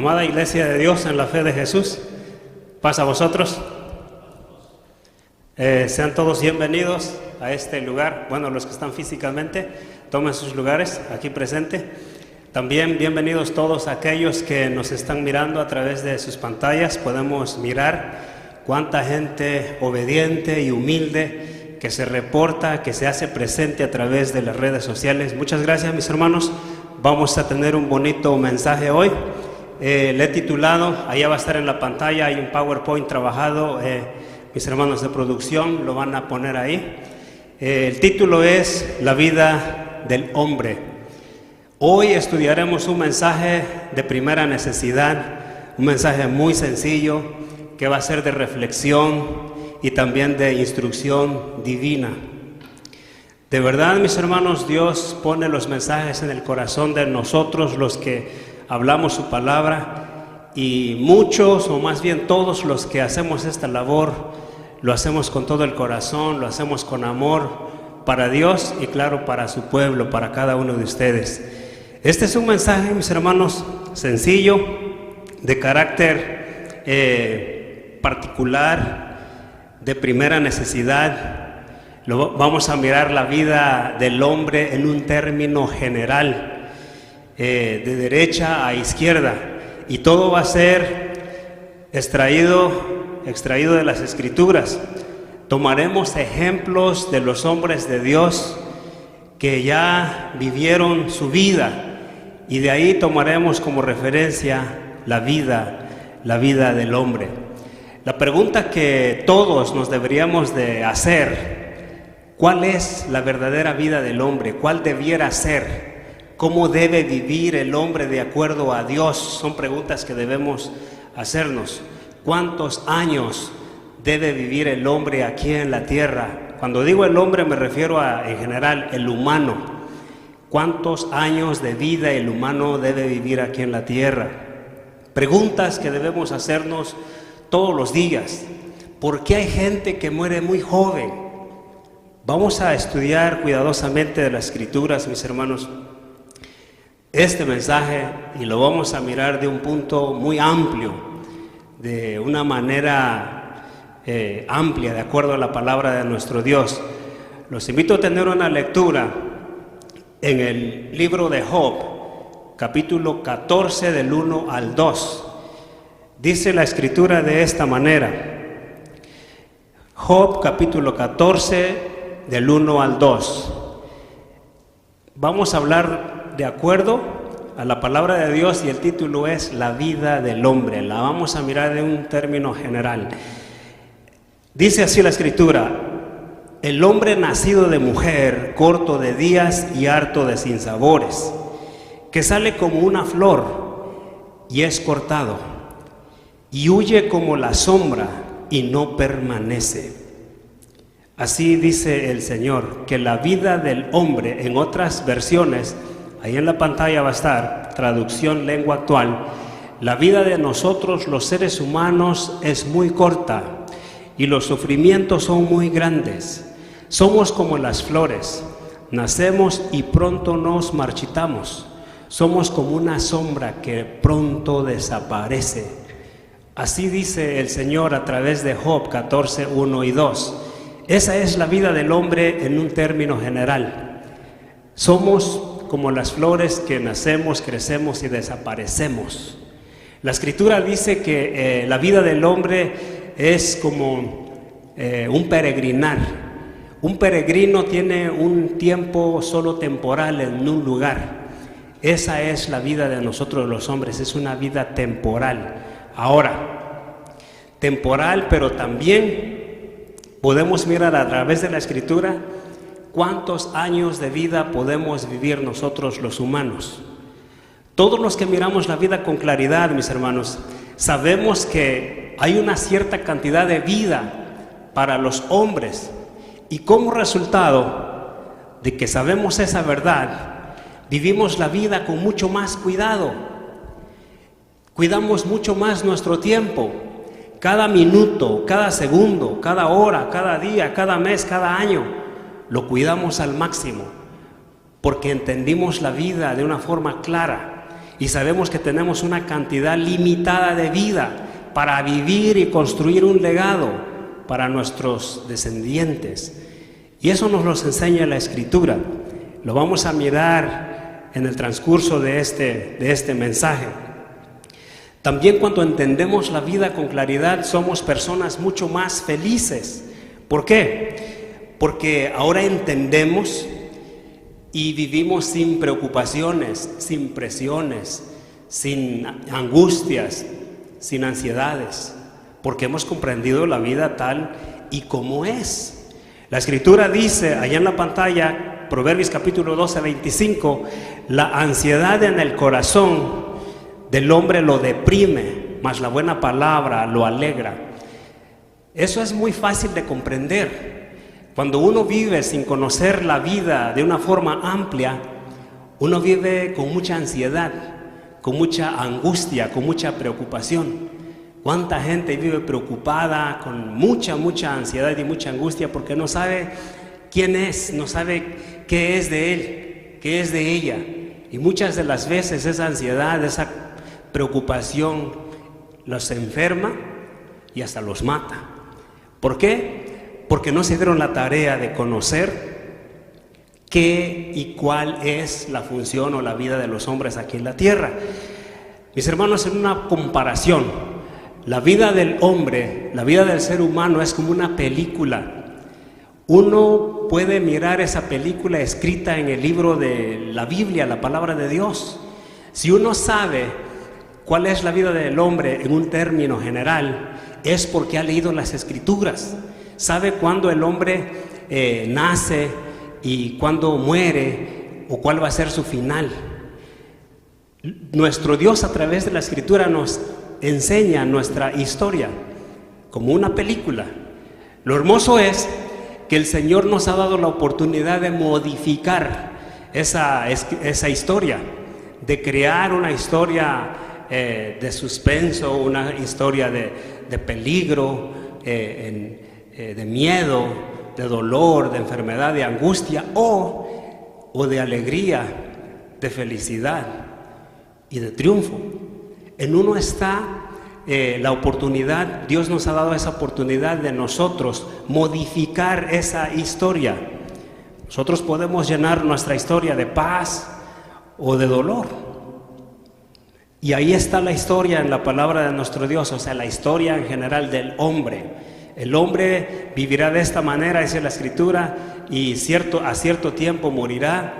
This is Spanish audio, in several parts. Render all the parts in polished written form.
Amada Iglesia de Dios en la fe de Jesús, paz a vosotros. Sean todos bienvenidos a este lugar. Bueno, los que están físicamente, tomen sus lugares aquí presente. También bienvenidos todos aquellos que nos están mirando a través de sus pantallas. Podemos mirar cuánta gente obediente y humilde que se reporta, que se hace presente a través de las redes sociales. Muchas gracias, mis hermanos. Vamos a tener un bonito mensaje hoy. Le he titulado, allá va a estar en la pantalla, hay un PowerPoint trabajado, mis hermanos de producción lo van a poner ahí. El título es La vida del hombre. Hoy estudiaremos un mensaje de primera necesidad, un mensaje muy sencillo que va a ser de reflexión y también de instrucción divina. De verdad, mis hermanos, Dios pone los mensajes en el corazón de nosotros, los que hablamos su palabra, y muchos, o más bien todos los que hacemos esta labor, lo hacemos con todo el corazón, lo hacemos con amor para Dios y claro, para su pueblo, para cada uno de ustedes. Este es un mensaje, mis hermanos, sencillo, de carácter particular, de primera necesidad. Vamos a mirar la vida del hombre en un término general, de derecha a izquierda, y todo va a ser extraído de las Escrituras. Tomaremos ejemplos de los hombres de Dios que ya vivieron su vida, y de ahí tomaremos como referencia la vida del hombre. La pregunta que todos nos deberíamos de hacer: ¿cuál es la verdadera vida del hombre? ¿Cuál debiera ser? ¿Cómo debe vivir el hombre de acuerdo a Dios? Son preguntas que debemos hacernos. ¿Cuántos años debe vivir el hombre aquí en la tierra? Cuando digo el hombre me refiero a, en general, el humano. ¿Cuántos años de vida el humano debe vivir aquí en la tierra? Preguntas que debemos hacernos todos los días. ¿Por qué hay gente que muere muy joven? Vamos a estudiar cuidadosamente de las Escrituras, mis hermanos, este mensaje, y lo vamos a mirar de un punto muy amplio, de una manera amplia, de acuerdo a la palabra de nuestro Dios. Los invito a tener una lectura en el libro de Job, capítulo 14, del 1 al 2. Dice la Escritura de esta manera. Job, capítulo 14, del 1 al 2. Vamos a hablar de acuerdo a la palabra de Dios, y el título es La vida del hombre. La vamos a mirar de un término general. Dice así la Escritura: el hombre nacido de mujer, corto de días y harto de sinsabores, que sale como una flor y es cortado, y huye como la sombra y no permanece. Así dice el Señor, que la vida del hombre, en otras versiones, ahí en la pantalla va a estar, traducción lengua actual, la vida de nosotros los seres humanos es muy corta y los sufrimientos son muy grandes. Somos como las flores, nacemos y pronto nos marchitamos. Somos como una sombra que pronto desaparece. Así dice el Señor a través de Job 14, 1 y 2. Esa es la vida del hombre en un término general. Somos como las flores que nacemos, crecemos y desaparecemos. La Escritura dice que la vida del hombre es como un peregrinar. Un peregrino tiene un tiempo solo temporal en un lugar. Esa es la vida de nosotros los hombres, es una vida temporal. Ahora, temporal, pero también podemos mirar a través de la Escritura cuántos años de vida podemos vivir nosotros los humanos. Todos los que miramos la vida con claridad, mis hermanos, sabemos que hay una cierta cantidad de vida para los hombres, y como resultado de que sabemos esa verdad, vivimos la vida con mucho más cuidado. Cuidamos mucho más nuestro tiempo. Cada minuto, cada segundo, cada hora, cada día, cada mes, cada año, lo cuidamos al máximo, porque entendimos la vida de una forma clara. y sabemos que tenemos una cantidad limitada de vida para vivir y construir un legado para nuestros descendientes. Y eso nos lo enseña la Escritura. Lo vamos a mirar en el transcurso de este mensaje. También cuando entendemos la vida con claridad, somos personas mucho más felices. ¿Por qué? Porque ahora entendemos y vivimos sin preocupaciones, sin presiones, sin angustias, sin ansiedades, porque hemos comprendido la vida tal y como es. La Escritura dice, allá en la pantalla, Proverbios capítulo 12, 25, la ansiedad en el corazón del hombre lo deprime, mas la buena palabra lo alegra. Eso es muy fácil de comprender. Cuando uno vive sin conocer la vida de una forma amplia, uno vive con mucha ansiedad, con mucha angustia, con mucha preocupación. ¿Cuánta gente vive preocupada, con mucha ansiedad y mucha angustia porque no sabe quién es, no sabe qué es de él, qué es de ella? Y muchas de las veces esa ansiedad, esa preocupación los enferma y hasta los mata. ¿Por qué? Porque no se dieron la tarea de conocer qué y cuál es la función o la vida de los hombres aquí en la tierra. Mis hermanos, en una comparación, la vida del hombre, la vida del ser humano es como una película. Uno puede mirar esa película escrita en el libro de la Biblia, la palabra de Dios. Si uno sabe cuál es la vida del hombre en un término general, es porque ha leído las Escrituras. Sabe cuándo el hombre nace y cuándo muere o cuál va a ser su final. Nuestro Dios a través de la Escritura nos enseña nuestra historia como una película. Lo hermoso es que el Señor nos ha dado la oportunidad de modificar esa historia, de crear una historia de suspenso, una historia de peligro, de miedo, de dolor, de enfermedad, de angustia o de alegría, de felicidad y de triunfo. En uno está la oportunidad, Dios nos ha dado esa oportunidad de nosotros modificar esa historia. Nosotros podemos llenar nuestra historia de paz o de dolor. Y ahí está la historia en la palabra de nuestro Dios, o sea, la historia en general del hombre. El hombre vivirá de esta manera, dice la Escritura, y a cierto tiempo morirá.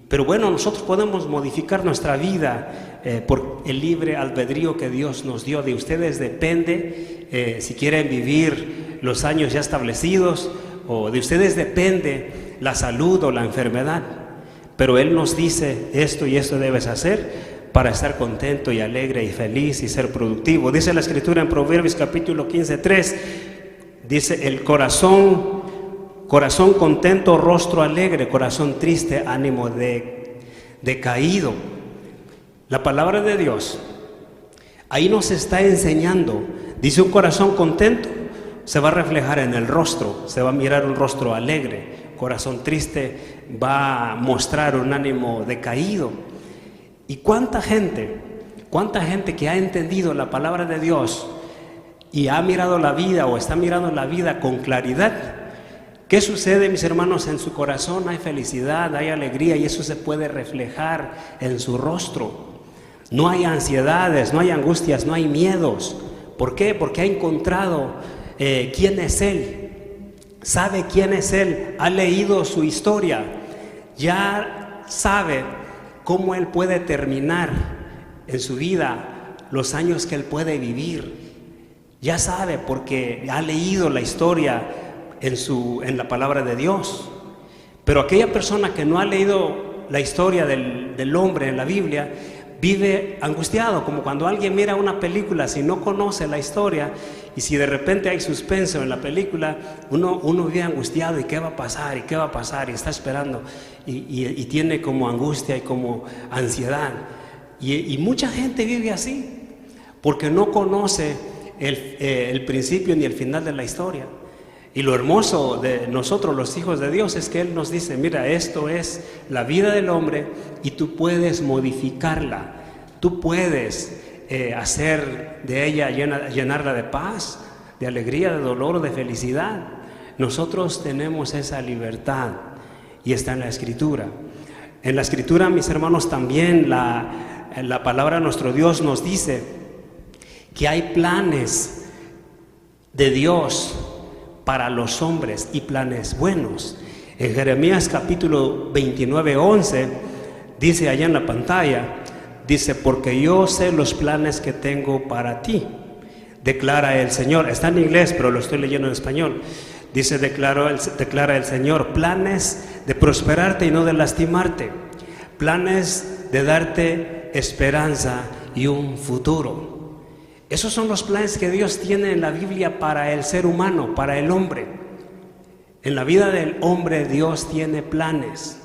Pero bueno, nosotros podemos modificar nuestra vida por el libre albedrío que Dios nos dio. De ustedes depende si quieren vivir los años ya establecidos, o de ustedes depende la salud o la enfermedad. Pero Él nos dice esto y esto debes hacer para estar contento y alegre y feliz y ser productivo. Dice la Escritura en Proverbios capítulo 15:3, dice: el corazón contento, rostro alegre; corazón triste, ánimo decaído. La palabra de Dios ahí nos está enseñando. Dice, un corazón contento se va a reflejar en el rostro, se va a mirar un rostro alegre. Corazón triste va a mostrar un ánimo decaído. ¿Y cuánta gente que ha entendido la palabra de Dios y ha mirado la vida o está mirando la vida con claridad? ¿Qué sucede, mis hermanos? En su corazón hay felicidad, hay alegría, y eso se puede reflejar en su rostro. No hay ansiedades, no hay angustias, no hay miedos. ¿Por qué? Porque ha encontrado quién es Él. Sabe quién es Él, ha leído su historia, ya sabe cómo Él puede terminar en su vida los años que Él puede vivir. Ya sabe porque ha leído la historia en la palabra de Dios. Pero aquella persona que no ha leído la historia del hombre en la Biblia vive angustiado, como cuando alguien mira una película, si no conoce la historia y si de repente hay suspenso en la película, uno vive angustiado. ¿Y qué va a pasar? ¿Y qué va a pasar? Y está esperando y tiene como angustia y como ansiedad. Y mucha gente vive así porque no conoce el principio ni el final de la historia. Y lo hermoso de nosotros, los hijos de Dios, es que Él nos dice, mira, esto es la vida del hombre y tú puedes modificarla. Tú puedes hacer de ella, llenarla de paz, de alegría, de dolor, de felicidad. Nosotros tenemos esa libertad y está en la Escritura. En la Escritura, mis hermanos, también la palabra de nuestro Dios nos dice que hay planes de Dios para los hombres y planes buenos. En Jeremías capítulo 29, 11, dice allá en la pantalla, dice, porque yo sé los planes que tengo para ti, declara el Señor. Está en inglés, pero lo estoy leyendo en español. Dice, declara el Señor, planes de prosperarte y no de lastimarte, planes de darte esperanza y un futuro. Esos son los planes que Dios tiene en la Biblia para el ser humano, para el hombre. En la vida del hombre Dios tiene planes,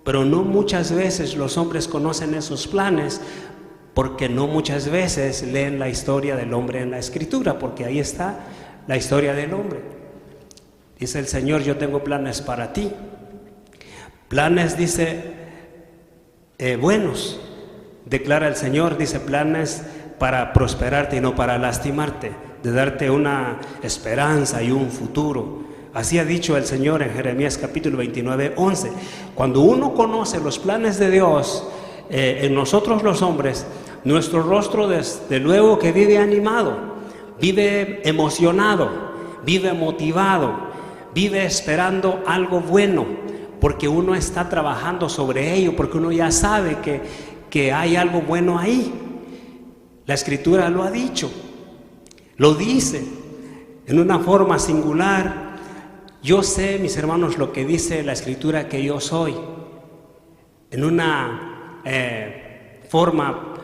pero no muchas veces los hombres conocen esos planes, porque no muchas veces leen la historia del hombre en la Escritura, porque ahí está la historia del hombre. Dice el Señor, yo tengo planes para ti. Planes, dice, buenos, declara el Señor, dice, planes para prosperarte y no para lastimarte, de darte una esperanza y un futuro. Así ha dicho el Señor en Jeremías capítulo 29, 11. Cuando uno conoce los planes de Dios en nosotros los hombres, nuestro rostro desde luego que vive animado, vive emocionado, vive motivado, vive esperando algo bueno, porque uno está trabajando sobre ello, porque uno ya sabe que hay algo bueno ahí. La Escritura lo ha dicho, lo dice en una forma singular. Yo sé, mis hermanos, lo que dice la Escritura que yo soy, en una forma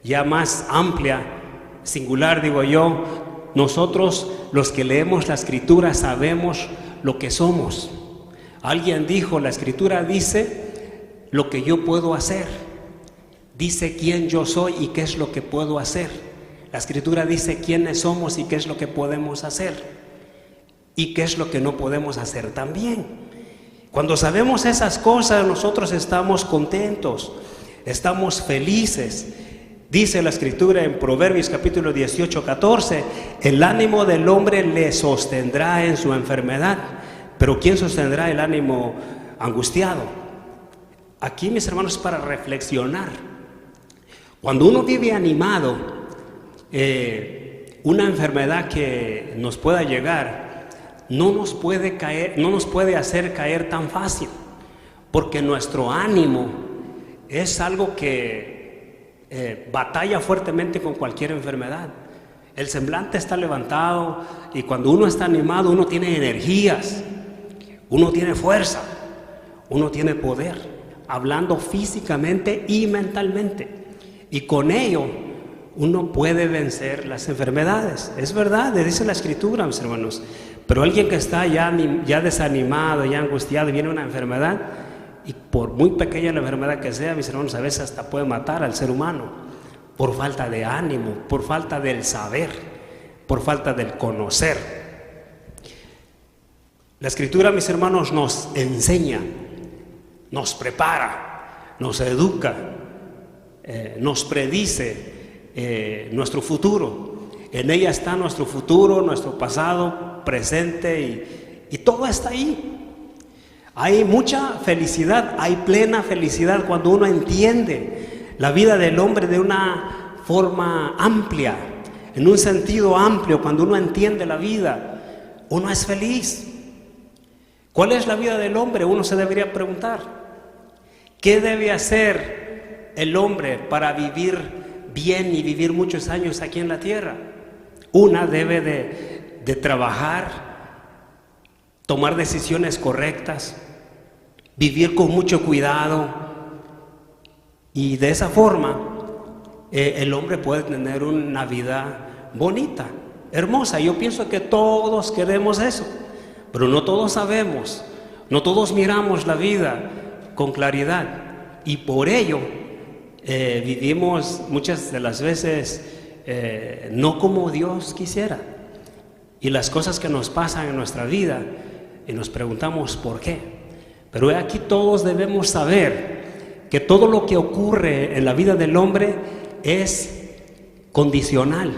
ya más amplia, singular, digo yo. Nosotros los que leemos la Escritura sabemos lo que somos. Alguien dijo, la Escritura dice lo que yo puedo hacer, dice quién yo soy y qué es lo que puedo hacer. La Escritura dice quiénes somos y qué es lo que podemos hacer y qué es lo que no podemos hacer también. Cuando sabemos esas cosas, nosotros estamos contentos, estamos felices. Dice la Escritura en Proverbios capítulo 18, 14, el ánimo del hombre le sostendrá en su enfermedad, pero ¿quién sostendrá el ánimo angustiado? Aquí, mis hermanos, para reflexionar. Cuando uno vive animado, una enfermedad que nos pueda llegar no nos puede hacer caer tan fácil, porque nuestro ánimo es algo que batalla fuertemente con cualquier enfermedad. El semblante está levantado y cuando uno está animado, uno tiene energías, uno tiene fuerza, uno tiene poder, hablando físicamente y mentalmente, y con ello uno puede vencer las enfermedades. Es verdad, dice la Escritura, mis hermanos. Pero alguien que está ya desanimado, ya angustiado, y viene una enfermedad, y por muy pequeña la enfermedad que sea, mis hermanos, a veces hasta puede matar al ser humano, por falta de ánimo, por falta del saber, por falta del conocer. La Escritura, mis hermanos, nos enseña, nos prepara, nos educa, nos predice nuestro futuro. En ella está nuestro futuro, nuestro pasado, presente y todo está ahí. Hay mucha felicidad, hay plena felicidad cuando uno entiende la vida del hombre de una forma amplia, en un sentido amplio. Cuando uno entiende la vida, uno es feliz. ¿Cuál es la vida del hombre? Uno se debería preguntar. ¿Qué debe hacer el hombre para vivir bien y vivir muchos años aquí en la tierra? Una debe de trabajar, tomar decisiones correctas, vivir con mucho cuidado, y de esa forma el hombre puede tener una vida bonita, hermosa. Yo pienso que todos queremos eso, pero no todos sabemos, no todos miramos la vida con claridad, y por ello vivimos muchas de las veces no como Dios quisiera. y las cosas que nos pasan en nuestra vida y nos preguntamos por qué. Pero aquí todos debemos saber que todo lo que ocurre en la vida del hombre es condicional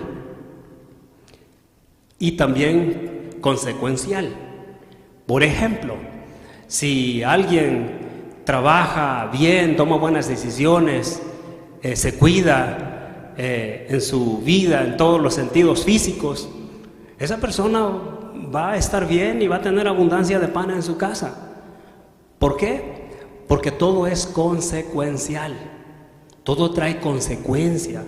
y también consecuencial. Por ejemplo, si alguien trabaja bien, toma buenas decisiones, se cuida en su vida, en todos los sentidos físicos, esa persona va a estar bien y va a tener abundancia de pan en su casa. ¿Por qué? Porque todo es consecuencial, todo trae consecuencia.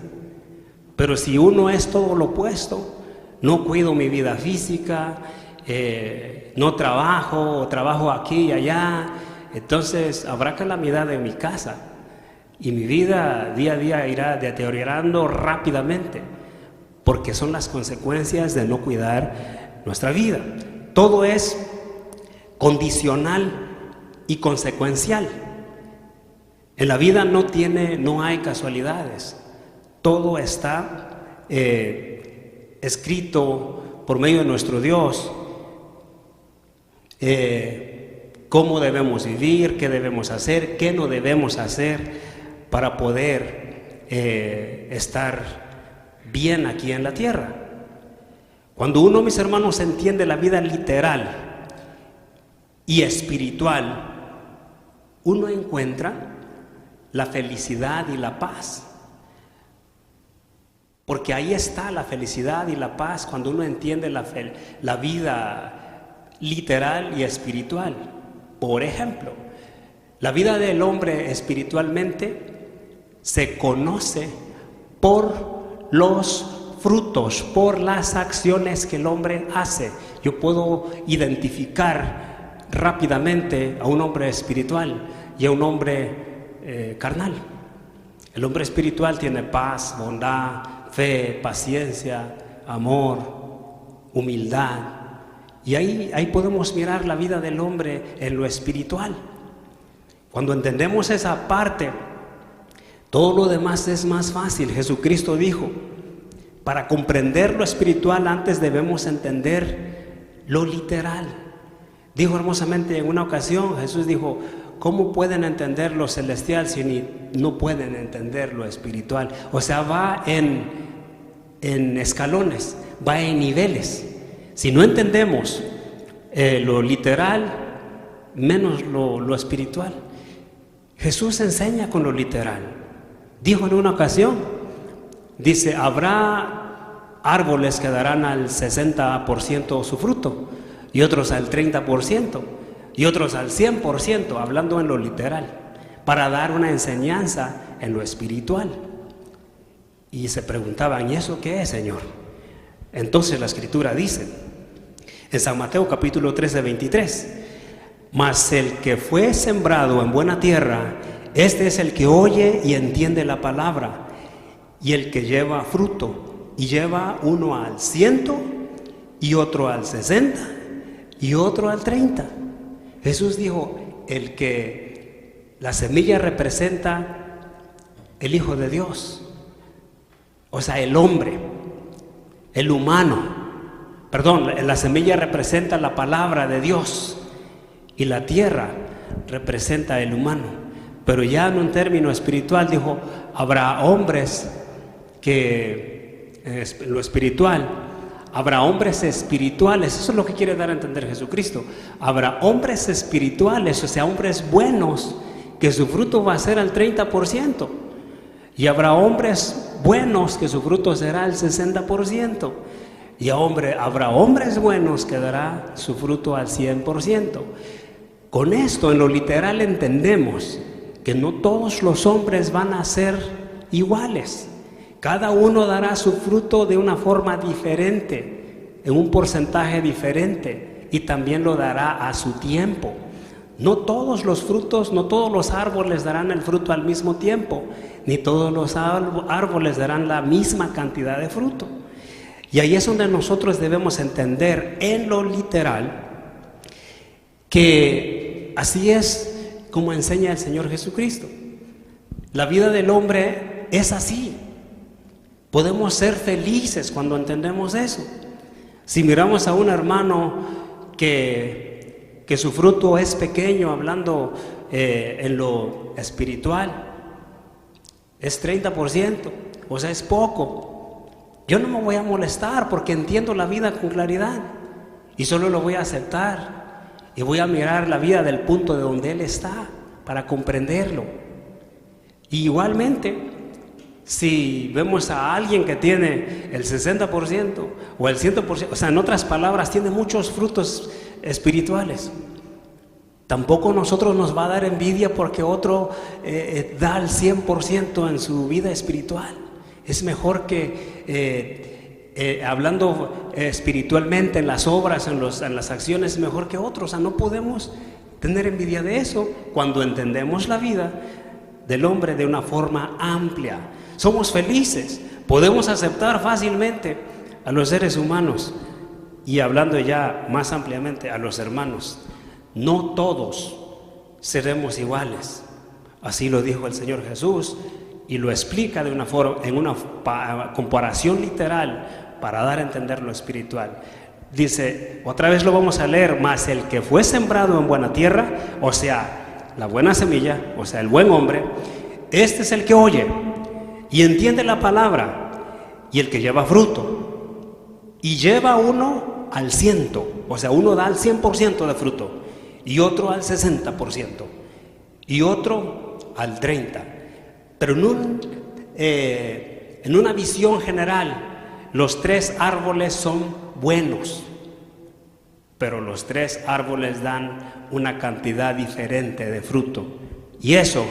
Pero si uno es todo lo opuesto, no cuido mi vida física, no trabajo aquí y allá, entonces habrá calamidad en mi casa y mi vida día a día irá deteriorando rápidamente, porque son las consecuencias de no cuidar nuestra vida. Todo es condicional y consecuencial. En la vida no hay casualidades. Todo está escrito por medio de nuestro Dios. Cómo debemos vivir, qué debemos hacer, qué no debemos hacer para poder estar bien aquí en la tierra. Cuando uno, mis hermanos, entiende la vida literal y espiritual, uno encuentra la felicidad y la paz. Porque ahí está la felicidad y la paz cuando uno entiende la vida literal y espiritual. Por ejemplo, la vida del hombre espiritualmente se conoce por los frutos, por las acciones que el hombre hace. Yo puedo identificar rápidamente a un hombre espiritual y a un hombre carnal. El hombre espiritual tiene paz, bondad, fe, paciencia, amor, humildad. Y ahí podemos mirar la vida del hombre en lo espiritual. Cuando entendemos esa parte, todo lo demás es más fácil. Jesucristo dijo, para comprender lo espiritual antes debemos entender lo literal. Dijo hermosamente en una ocasión, Jesús dijo, ¿cómo pueden entender lo celestial si no pueden entender lo espiritual? O sea, va en escalones, va en niveles. Si no entendemos lo literal, menos lo espiritual. Jesús enseña con lo literal. Dijo en una ocasión, dice, habrá árboles que darán al 60% su fruto, y otros al 30%, y otros al 100%, hablando en lo literal, para dar una enseñanza en lo espiritual. Y se preguntaban, ¿y eso qué es, Señor? Entonces la Escritura dice, en San Mateo capítulo 13, 23, mas el que fue sembrado en buena tierra, este es el que oye y entiende la palabra, y el que lleva fruto, y lleva uno al 100, y otro al 60, y otro al 30. Jesús dijo, la semilla representa el Hijo de Dios, o sea, el hombre, el humano. Perdón, la semilla representa la palabra de Dios y la tierra representa el humano. Pero ya en un término espiritual dijo, habrá hombres que, lo espiritual, habrá hombres espirituales, eso es lo que quiere dar a entender Jesucristo. Habrá hombres espirituales, o sea, hombres buenos, que su fruto va a ser al 30%. Y habrá hombres buenos que su fruto será al 60%. Y habrá hombres buenos que dará su fruto al 100%. Con esto, en lo literal, entendemos que no todos los hombres van a ser iguales. Cada uno dará su fruto de una forma diferente, en un porcentaje diferente, y también lo dará a su tiempo. No todos los frutos, no todos los árboles darán el fruto al mismo tiempo, ni todos los árboles darán la misma cantidad de fruto. Y ahí es donde nosotros debemos entender en lo literal que así es como enseña el Señor Jesucristo. La vida del hombre es así. Podemos ser felices cuando entendemos eso. Si miramos a un hermano que su fruto es pequeño, hablando en lo espiritual, es 30%, o sea, es poco. Yo no me voy a molestar porque entiendo la vida con claridad y solo lo voy a aceptar y voy a mirar la vida del punto de donde él está para comprenderlo. Y igualmente, si vemos a alguien que tiene el 60% o el 100%, o sea, en otras palabras, tiene muchos frutos espirituales, tampoco nosotros nos va a dar envidia porque otro da el 100% en su vida espiritual. Es mejor que, hablando espiritualmente, en las obras, en las acciones, es mejor que otros. O sea, no podemos tener envidia de eso cuando entendemos la vida del hombre de una forma amplia. Somos felices, podemos aceptar fácilmente a los seres humanos y, hablando ya más ampliamente, a los hermanos. No todos seremos iguales, así lo dijo el Señor Jesús y lo explica de una forma, en una comparación literal para dar a entender lo espiritual. Dice, otra vez lo vamos a leer, mas el que fue sembrado en buena tierra, o sea, la buena semilla, o sea, el buen hombre, este es el que oye y entiende la palabra, y el que lleva fruto, y lleva uno al 100, o sea, uno da al 100% de fruto, y otro al 60%, y otro al 30%. Pero en una visión general, los 3 árboles son buenos, pero los 3 árboles dan una cantidad diferente de fruto, y eso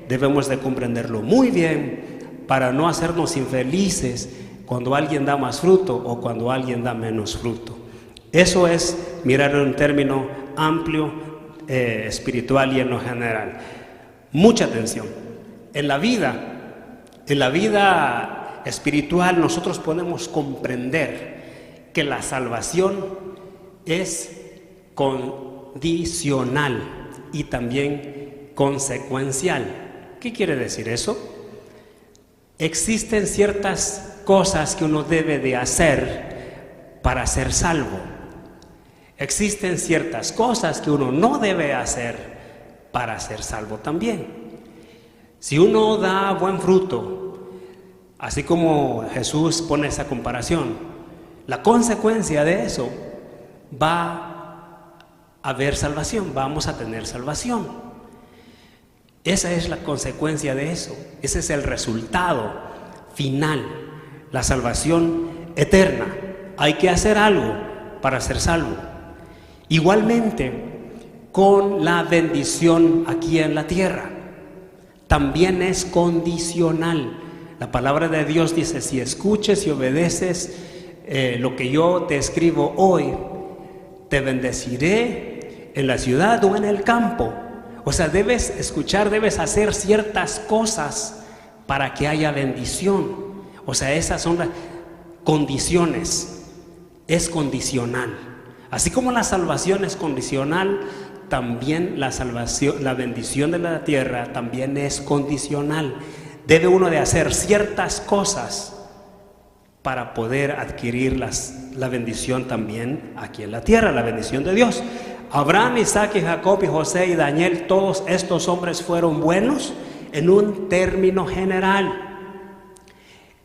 debemos de comprenderlo muy bien para no hacernos infelices cuando alguien da más fruto o cuando alguien da menos fruto. Eso es mirar en un término amplio, espiritual y en lo general. Mucha atención. En la vida espiritual nosotros podemos comprender que la salvación es condicional y también consecuencial. ¿Qué quiere decir eso? Existen ciertas cosas que uno debe de hacer para ser salvo. Existen ciertas cosas que uno no debe hacer para ser salvo también. Si uno da buen fruto, así como Jesús pone esa comparación, la consecuencia de eso va a haber salvación, vamos a tener salvación. Esa es la consecuencia de eso, ese es el resultado final, la salvación eterna. Hay que hacer algo para ser salvo. Igualmente, con la bendición aquí en la tierra, también es condicional. La palabra de Dios dice, si escuches y obedeces lo que yo te escribo hoy, te bendeciré en la ciudad o en el campo. O sea, debes escuchar, debes hacer ciertas cosas para que haya bendición. O sea, esas son las condiciones. Es condicional. Así como la salvación es condicional, también la salvación, la bendición de la tierra también es condicional. Debe uno de hacer ciertas cosas para poder adquirir la bendición también aquí en la tierra, la bendición de Dios. Abraham, Isaac y Jacob y José y Daniel, todos estos hombres fueron buenos en un término general.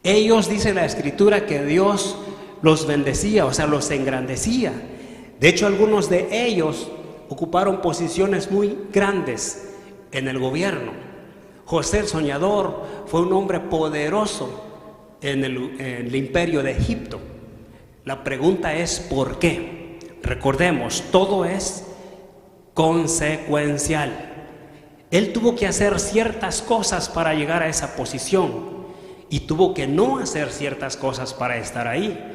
Ellos, dice la Escritura, que Dios los bendecía, o sea, los engrandecía. De hecho, algunos de ellos ocuparon posiciones muy grandes en el gobierno. José el soñador fue un hombre poderoso en el imperio de Egipto. La pregunta es ¿por qué? Recordemos, todo es consecuencial. Él tuvo que hacer ciertas cosas para llegar a esa posición y tuvo que no hacer ciertas cosas para estar ahí.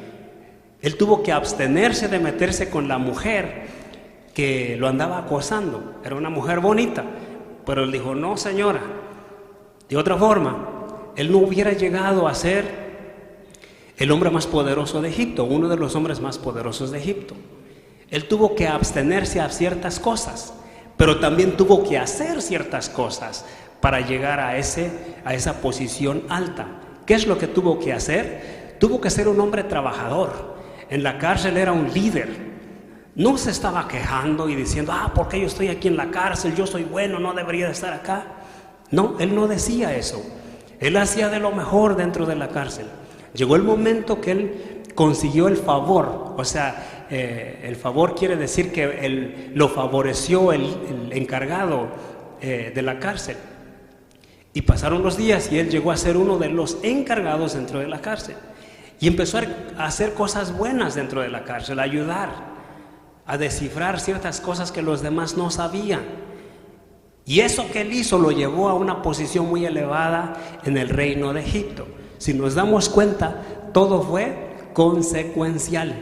Él tuvo que abstenerse de meterse con la mujer que lo andaba acosando. Era una mujer bonita, pero él dijo, no señora. De otra forma, él no hubiera llegado a ser el hombre más poderoso de Egipto, uno de los hombres más poderosos de Egipto. Él tuvo que abstenerse a ciertas cosas, pero también tuvo que hacer ciertas cosas para llegar a esa posición alta. ¿Qué es lo que tuvo que hacer? Tuvo que ser un hombre trabajador. en la cárcel era un líder. No se estaba quejando y diciendo, ¿por qué yo estoy aquí en la cárcel? Yo soy bueno, no debería de estar acá. No, él no decía eso. Él hacía de lo mejor dentro de la cárcel. Llegó el momento que él consiguió el favor. O sea, el favor quiere decir que lo favoreció el encargado de la cárcel. Y pasaron los días y él llegó a ser uno de los encargados dentro de la cárcel. Y empezó a hacer cosas buenas dentro de la cárcel, a ayudar, a descifrar ciertas cosas que los demás no sabían. Y eso que él hizo lo llevó a una posición muy elevada en el reino de Egipto. Si nos damos cuenta, todo fue consecuencial.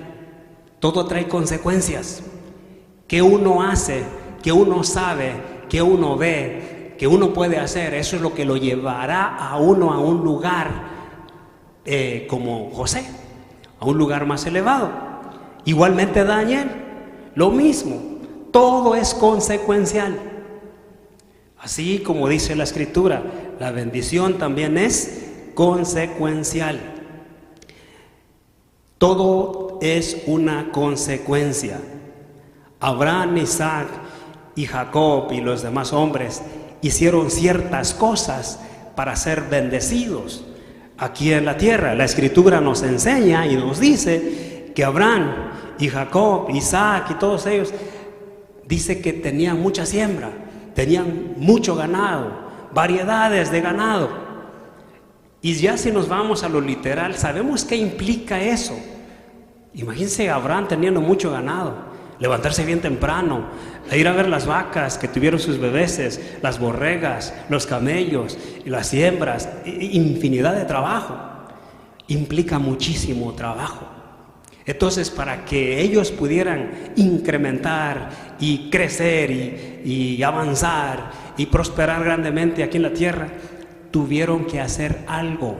Todo trae consecuencias. ¿Qué uno hace? ¿Qué uno sabe? ¿Qué uno ve? ¿Qué uno puede hacer? Eso es lo que lo llevará a uno a un lugar como José, a un lugar más elevado. Igualmente Daniel, lo mismo. Todo es consecuencial. Así como dice la Escritura, la bendición también es consecuencial. Todo es una consecuencia. Abraham, Isaac y Jacob y los demás hombres hicieron ciertas cosas para ser bendecidos aquí en la tierra. La Escritura nos enseña y nos dice que Abraham y Jacob, Isaac y todos ellos, dice que tenían mucha siembra, tenían mucho ganado, variedades de ganado. Y ya si nos vamos a lo literal, sabemos qué implica eso. Imagínense a Abraham teniendo mucho ganado, levantarse bien temprano, a ir a ver las vacas que tuvieron sus bebeses, las borregas, los camellos, las siembras, infinidad de trabajo. Implica muchísimo trabajo. Entonces, para que ellos pudieran incrementar y crecer y avanzar y prosperar grandemente aquí en la tierra, tuvieron que hacer algo.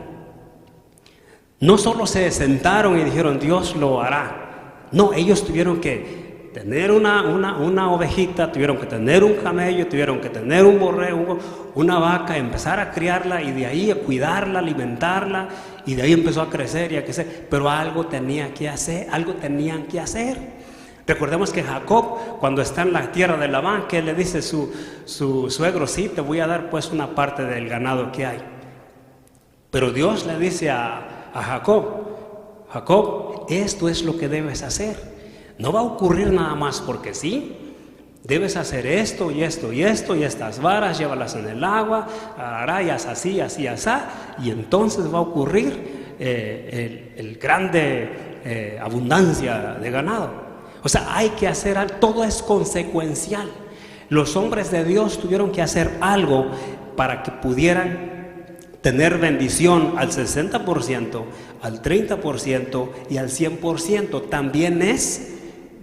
No solo se sentaron y dijeron, Dios lo hará. No, ellos tuvieron que tener una ovejita, tuvieron que tener un camello, tuvieron que tener un borrego, una vaca, empezar a criarla y de ahí a cuidarla, alimentarla, y de ahí empezó a crecer y a crecer. Pero algo tenía que hacer, algo tenían que hacer. Recordemos que Jacob, cuando está en la tierra de Labán, que le dice su suegro, sí, te voy a dar pues una parte del ganado que hay. Pero Dios le dice a Jacob, esto es lo que debes hacer. No va a ocurrir nada más porque sí. Debes hacer esto y esto y esto y estas varas, llévalas en el agua, arayas así, así, así, y entonces va a ocurrir el grande abundancia de ganado. O sea, hay que hacer algo, todo es consecuencial. Los hombres de Dios tuvieron que hacer algo para que pudieran tener bendición al 60%, al 30% y al 100%. También es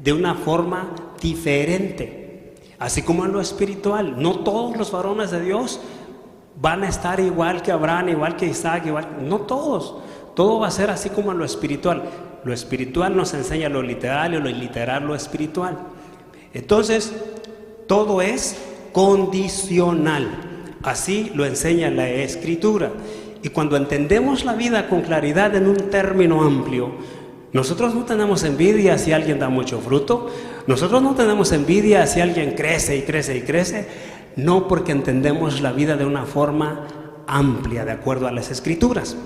de una forma diferente. Así como en lo espiritual, no todos los varones de Dios van a estar igual que Abraham, igual que Isaac, no todos. Todo va a ser así como en lo espiritual. Lo espiritual nos enseña lo literal y lo literal lo espiritual. Entonces, todo es condicional. Así lo enseña la Escritura. Y cuando entendemos la vida con claridad en un término amplio, nosotros no tenemos envidia si alguien da mucho fruto. Nosotros no tenemos envidia si alguien crece y crece y crece. No, porque entendemos la vida de una forma amplia, de acuerdo a las Escrituras.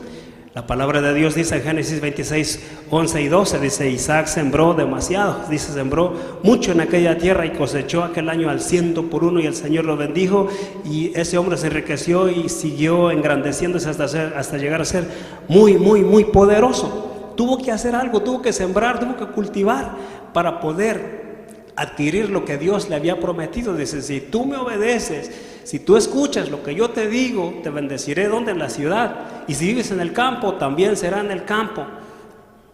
La palabra de Dios dice en Génesis 26, 11 y 12, dice, Isaac sembró demasiado, dice, sembró mucho en aquella tierra y cosechó aquel año al 100 por 1, y el Señor lo bendijo, y ese hombre se enriqueció y siguió engrandeciéndose hasta llegar a ser muy, muy, muy poderoso. Tuvo que hacer algo, tuvo que sembrar, tuvo que cultivar para poder adquirir lo que Dios le había prometido. Dice, si tú me obedeces, si tú escuchas lo que yo te digo, te bendeciré. ¿Dónde? En la ciudad. Y si vives en el campo, también será en el campo.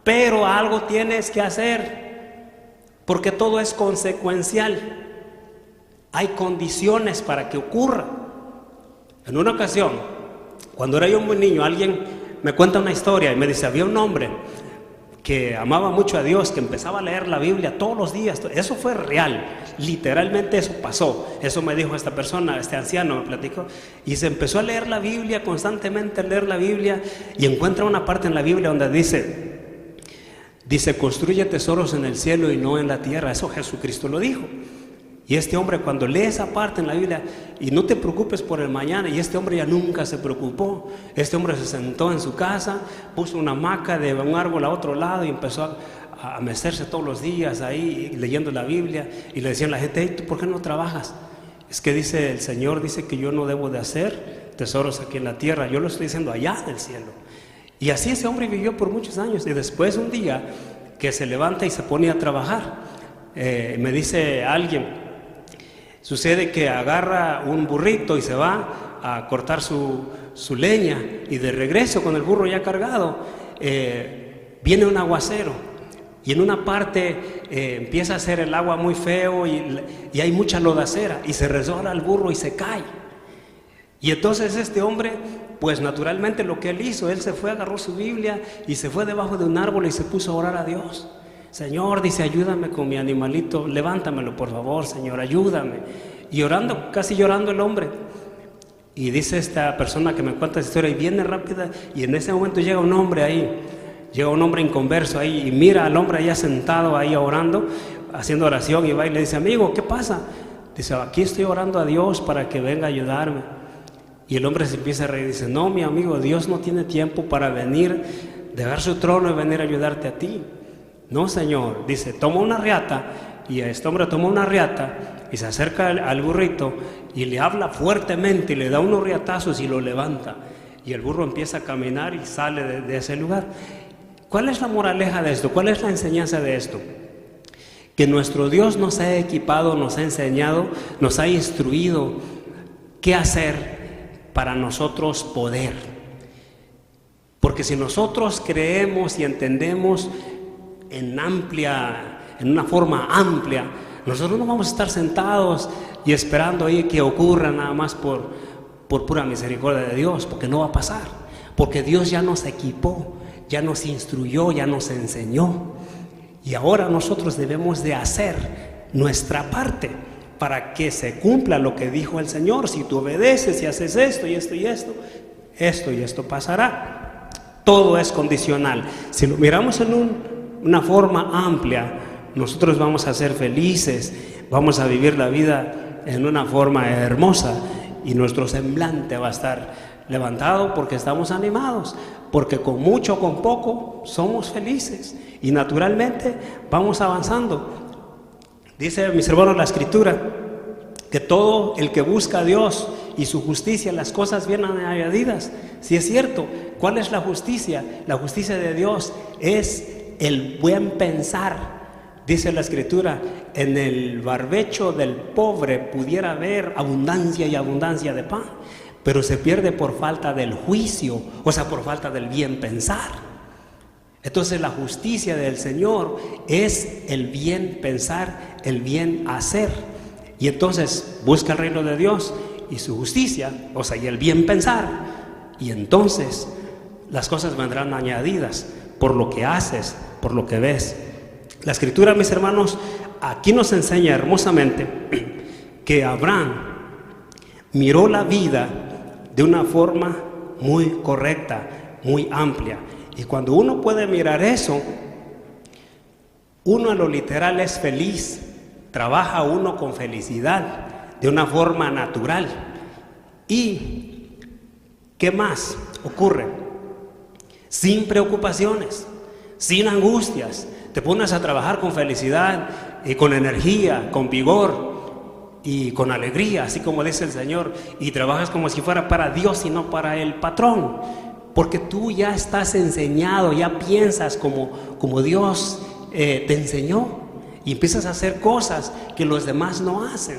Pero algo tienes que hacer, porque todo es consecuencial. Hay condiciones para que ocurra. En una ocasión, cuando era yo muy niño, alguien me cuenta una historia y me dice, había un hombre que amaba mucho a Dios, que empezaba a leer la Biblia todos los días. Eso fue real, literalmente eso pasó. Eso me dijo esta persona, este anciano me platicó. Y se empezó a leer la Biblia, constantemente a leer la Biblia, y encuentra una parte en la Biblia donde dice, Dice, construye tesoros en el cielo y no en la tierra. Eso Jesucristo lo dijo. Y este hombre, cuando lee esa parte en la Biblia, y no te preocupes por el mañana, y este hombre ya nunca se preocupó. Este hombre se sentó en su casa, puso una hamaca de un árbol a otro lado y empezó a mecerse todos los días ahí leyendo la Biblia. Y le decían a la gente, hey, ¿tú por qué no trabajas? Es que dice el Señor, dice que yo no debo de hacer tesoros aquí en la tierra, yo lo estoy diciendo allá del cielo. Y así ese hombre vivió por muchos años. Y después un día que se levanta y se pone a trabajar, me dice alguien, sucede que agarra un burrito y se va a cortar su leña, y de regreso con el burro ya cargado, viene un aguacero, y en una parte empieza a hacer el agua muy feo y hay mucha lodacera, y se resbala el burro y se cae. Y entonces este hombre, pues naturalmente lo que él hizo, él se fue, agarró su Biblia y se fue debajo de un árbol y se puso a orar a Dios. Señor, dice, ayúdame con mi animalito, levántamelo por favor, Señor, ayúdame. Y orando, casi llorando el hombre. Y dice esta persona que me cuenta esta historia, y viene rápida, y en ese momento llega un hombre ahí, llega un hombre inconverso ahí, y mira al hombre allá sentado ahí orando, haciendo oración, y va y le dice, amigo, ¿qué pasa? Dice, aquí estoy orando a Dios para que venga a ayudarme. Y el hombre se empieza a reír y dice, no, mi amigo, Dios no tiene tiempo para venir, dejar su trono y venir a ayudarte a ti. No, Señor, dice, toma una riata, y este hombre toma una riata y se acerca al burrito y le habla fuertemente y le da unos riatazos y lo levanta, y el burro empieza a caminar y sale de ese lugar. ¿Cuál es la moraleja de esto? ¿Cuál es la enseñanza de esto? Que nuestro Dios nos ha equipado, nos ha enseñado, nos ha instruido qué hacer para nosotros poder. Porque si nosotros creemos y entendemos en una forma amplia, nosotros no vamos a estar sentados y esperando ahí que ocurra nada más por pura misericordia de Dios, porque no va a pasar, porque Dios ya nos equipó, ya nos instruyó, ya nos enseñó, y ahora nosotros debemos de hacer nuestra parte para que se cumpla lo que dijo el Señor. Si tú obedeces y haces esto y esto y esto, esto y esto pasará. Todo es condicional. Si lo miramos en una forma amplia, nosotros vamos a ser felices, vamos a vivir la vida en una forma hermosa, y nuestro semblante va a estar levantado porque estamos animados, porque con mucho o con poco somos felices y naturalmente vamos avanzando. Dice, mis hermanos, la Escritura, que todo el que busca a Dios y su justicia, las cosas vienen añadidas. Si es cierto, ¿cuál es la justicia? La justicia de Dios es el buen pensar. Dice la Escritura, en el barbecho del pobre pudiera haber abundancia y abundancia de pan, pero se pierde por falta del juicio, o sea, por falta del bien pensar. Entonces la justicia del Señor es el bien pensar, el bien hacer. Y entonces busca el reino de Dios y su justicia, o sea, y el bien pensar, y entonces las cosas vendrán añadidas por lo que haces, por lo que ves. La Escritura, mis hermanos, aquí nos enseña hermosamente que Abraham miró la vida de una forma muy correcta, muy amplia. Y cuando uno puede mirar eso, uno en lo literal es feliz, trabaja uno con felicidad, de una forma natural. ¿Y qué más ocurre? Sin preocupaciones, sin angustias, te pones a trabajar con felicidad y con energía, con vigor y con alegría, así como dice el Señor, y trabajas como si fuera para Dios y no para el patrón, porque tú ya estás enseñado, ya piensas como Dios te enseñó, y empiezas a hacer cosas que los demás no hacen,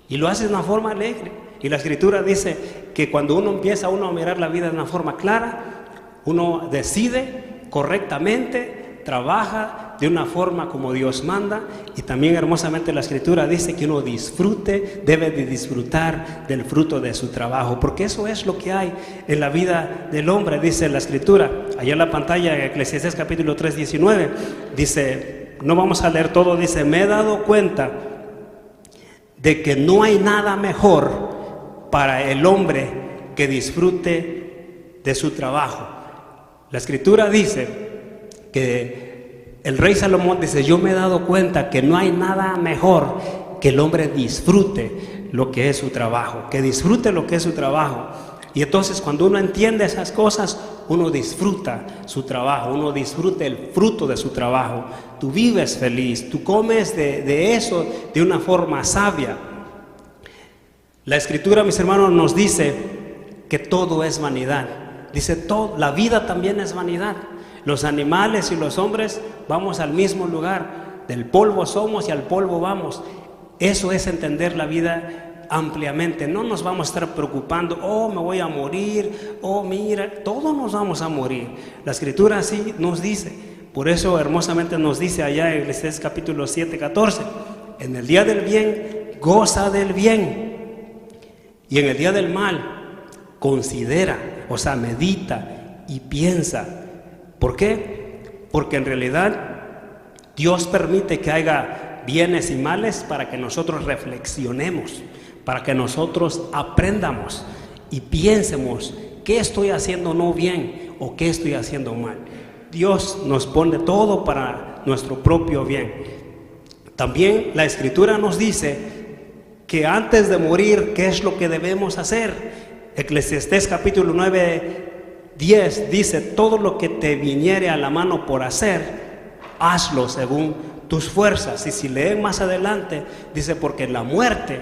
y lo haces de una forma alegre. Y la Escritura dice que cuando uno empieza a mirar la vida de una forma clara, uno decide correctamente, trabaja de una forma como Dios manda, y también hermosamente la Escritura dice que uno debe de disfrutar del fruto de su trabajo, porque eso es lo que hay en la vida del hombre. Dice la Escritura, allá en la pantalla, Eclesiastés capítulo 3, 19, dice, no vamos a leer todo, dice, me he dado cuenta de que no hay nada mejor para el hombre que disfrute de su trabajo. La Escritura dice que El rey Salomón dice, yo me he dado cuenta que no hay nada mejor que el hombre disfrute lo que es su trabajo, que disfrute lo que es su trabajo. Y entonces cuando uno entiende esas cosas, uno disfruta su trabajo, uno disfruta el fruto de su trabajo. Tú vives feliz, tú comes de eso de una forma sabia. La Escritura, mis hermanos, nos dice que todo es vanidad. Dice todo, la vida también es vanidad. Los animales y los hombres vamos al mismo lugar. Del polvo somos y al polvo vamos. Eso es entender la vida ampliamente. No nos vamos a estar preocupando, oh, me voy a morir, oh, mira, todos nos vamos a morir. La Escritura así nos dice. Por eso hermosamente nos dice allá en Eclesiastés capítulo 7, 14, en el día del bien, goza del bien, y en el día del mal, considera, o sea, medita y piensa. ¿Por qué? Porque en realidad Dios permite que haya bienes y males para que nosotros reflexionemos, para que nosotros aprendamos y piensemos qué estoy haciendo no bien o qué estoy haciendo mal. Dios nos pone todo para nuestro propio bien. También la Escritura nos dice que antes de morir, ¿qué es lo que debemos hacer? Eclesiastés capítulo 9, 10 dice, todo lo que te viniere a la mano por hacer, hazlo según tus fuerzas. Y si leen más adelante, dice, porque en la muerte,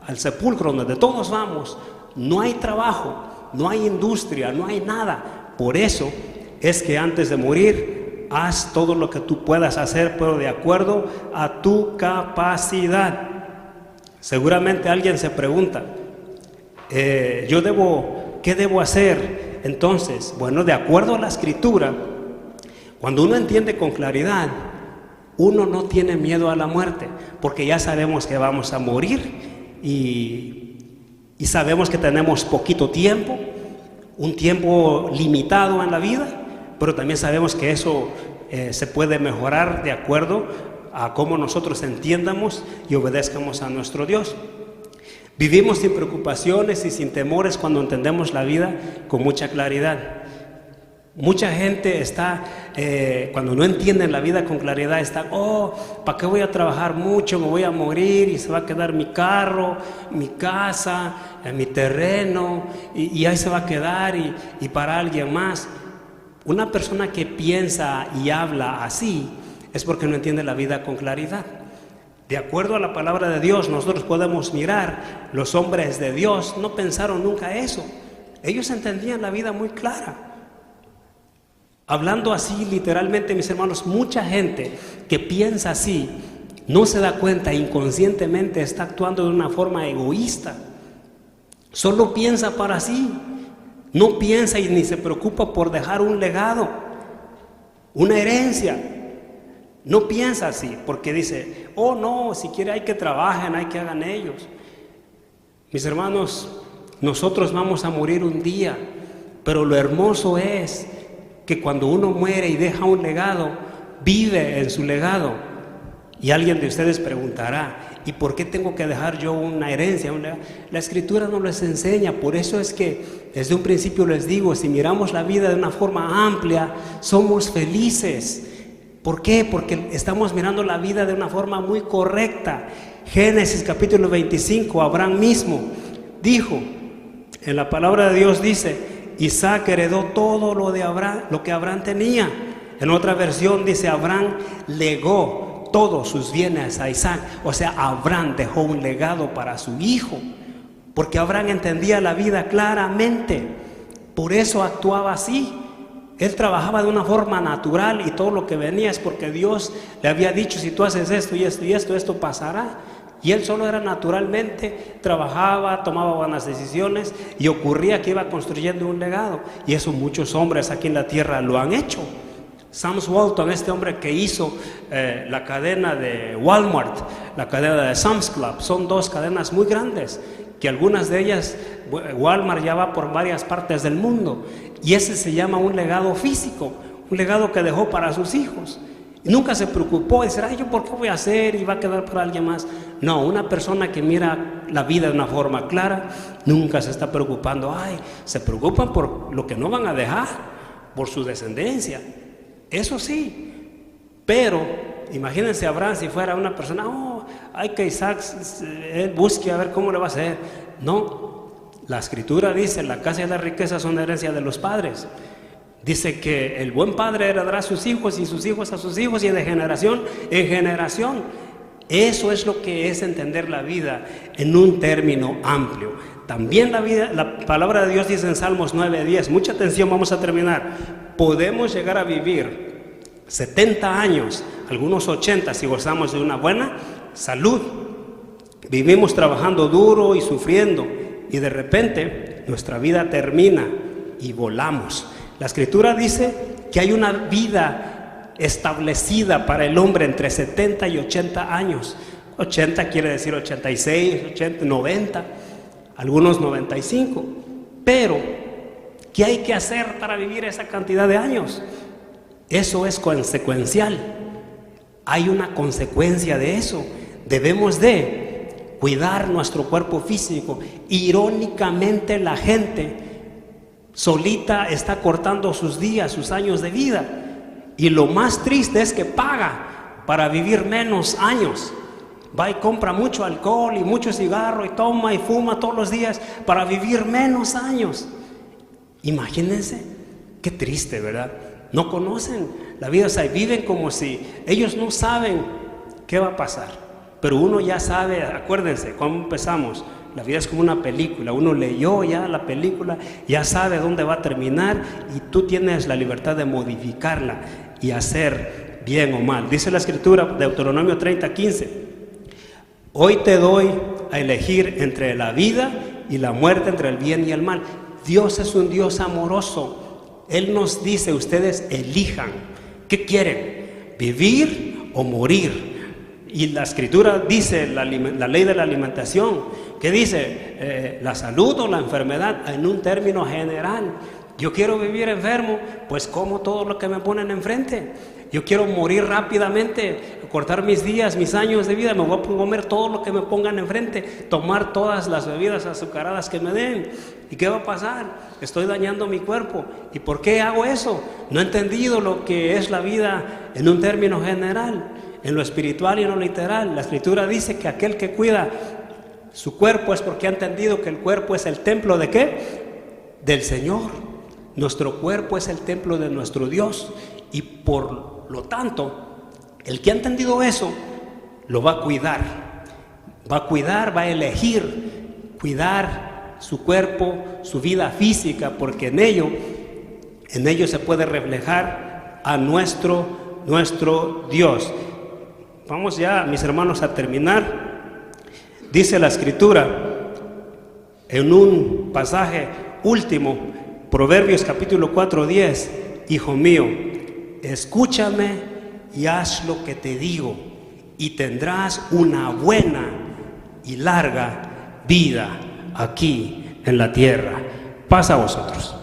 al sepulcro donde todos vamos, no hay trabajo, no hay industria, no hay nada. Por eso es que antes de morir, haz todo lo que tú puedas hacer, pero de acuerdo a tu capacidad. Seguramente alguien se pregunta, ¿qué debo hacer? Entonces, bueno, de acuerdo a la Escritura, cuando uno entiende con claridad, uno no tiene miedo a la muerte, porque ya sabemos que vamos a morir y sabemos que tenemos poquito tiempo, un tiempo limitado en la vida, pero también sabemos que eso se puede mejorar de acuerdo a cómo nosotros entiendamos y obedezcamos a nuestro Dios. Vivimos sin preocupaciones y sin temores cuando entendemos la vida con mucha claridad. Mucha gente está, cuando no entienden la vida con claridad, está, ¿para qué voy a trabajar mucho? Me voy a morir y se va a quedar mi carro, mi casa, mi terreno, y ahí se va a quedar y para alguien más. Una persona que piensa y habla así es porque no entiende la vida con claridad. De acuerdo a la palabra de Dios, nosotros podemos mirar, los hombres de Dios no pensaron nunca eso. Ellos entendían la vida muy clara. Hablando así literalmente, mis hermanos, mucha gente que piensa así, no se da cuenta, inconscientemente está actuando de una forma egoísta. Solo piensa para sí, no piensa y ni se preocupa por dejar un legado, una herencia. No piensa así, porque dice, no, si quiere hay que trabajen, hay que hagan ellos. Mis hermanos, nosotros vamos a morir un día, pero lo hermoso es que cuando uno muere y deja un legado, vive en su legado. Y alguien de ustedes preguntará, ¿y por qué tengo que dejar yo una herencia? La Escritura nos les enseña. Por eso es que desde un principio les digo, si miramos la vida de una forma amplia, somos felices. ¿Por qué? Porque estamos mirando la vida de una forma muy correcta. Génesis capítulo 25, Abraham mismo dijo, en la palabra de Dios dice, Isaac heredó todo lo que Abraham tenía. En otra versión dice, Abraham legó todos sus bienes a Isaac. O sea, Abraham dejó un legado para su hijo, porque Abraham entendía la vida claramente. Por eso actuaba así. Él trabajaba de una forma natural y todo lo que venía es porque Dios le había dicho, si tú haces esto y esto y esto pasará. Y él solo era naturalmente, trabajaba, tomaba buenas decisiones y ocurría que iba construyendo un legado. Y eso muchos hombres aquí en la tierra lo han hecho. Sam Walton, este hombre que hizo la cadena de Walmart, la cadena de Sam's Club, son dos cadenas muy grandes, que algunas de ellas, Walmart ya va por varias partes del mundo. Y ese se llama un legado físico, un legado que dejó para sus hijos. Y nunca se preocupó de decir, ¿yo por qué voy a hacer? Y va a quedar para alguien más. No, una persona que mira la vida de una forma clara, nunca se está preocupando. Se preocupan por lo que no van a dejar, por su descendencia. Eso sí, Pero imagínense a Abraham si fuera una persona, hay que Isaac él busque a ver cómo le va a hacer. No, la escritura dice, la casa y la riqueza son herencia de los padres. Dice que el buen padre heredará a sus hijos y sus hijos a sus hijos y de generación en generación. Eso es lo que es entender la vida en un término amplio. También la palabra de Dios dice en Salmos 9:10, mucha atención, vamos a terminar. Podemos llegar a vivir 70 años, algunos 80 si gozamos de una buena salud. Vivimos trabajando duro y sufriendo y de repente nuestra vida termina y volamos. La escritura dice que hay una vida establecida para el hombre entre 70 y 80 años. 80 quiere decir 86, 80, 90, algunos 95. Pero, ¿qué hay que hacer para vivir esa cantidad de años? Eso es consecuencial. Hay una consecuencia de eso. Debemos de cuidar nuestro cuerpo físico. Irónicamente, la gente solita está cortando sus días, sus años de vida. Y lo más triste es que paga para vivir menos años. Va y compra mucho alcohol y mucho cigarro y toma y fuma todos los días para vivir menos años. Imagínense, qué triste, ¿verdad? No conocen la vida, o sea, viven como si ellos no saben qué va a pasar. Pero uno ya sabe, acuérdense, cuando empezamos, la vida es como una película, uno leyó ya la película, ya sabe dónde va a terminar y tú tienes la libertad de modificarla y hacer bien o mal. Dice la escritura, Deuteronomio 30:15, hoy te doy a elegir entre la vida y la muerte, entre el bien y el mal. Dios es un Dios amoroso. Él nos dice, ustedes elijan, ¿qué quieren? ¿Vivir o morir? Y la escritura dice, la ley de la alimentación, ¿qué dice? La salud o la enfermedad en un término general. Yo quiero vivir enfermo, pues como todo lo que me ponen enfrente. Yo quiero morir rápidamente, cortar mis días, mis años de vida, me voy a comer todo lo que me pongan enfrente, tomar todas las bebidas azucaradas que me den. ¿Y qué va a pasar? Estoy dañando mi cuerpo. ¿Y por qué hago eso? No he entendido lo que es la vida en un término general, en lo espiritual y en lo literal. La escritura dice que aquel que cuida su cuerpo es porque ha entendido que el cuerpo es el templo ¿de qué? Del Señor. Nuestro cuerpo es el templo de nuestro Dios y por lo tanto, el que ha entendido eso, lo va a cuidar. Va a cuidar, va a elegir cuidar su cuerpo, su vida física, porque en ello se puede reflejar a nuestro Dios. Vamos ya, mis hermanos, a terminar. Dice la escritura en un pasaje último, Proverbios capítulo 4:10, hijo mío, escúchame y haz lo que te digo, y tendrás una buena y larga vida aquí en la tierra. Paz a vosotros.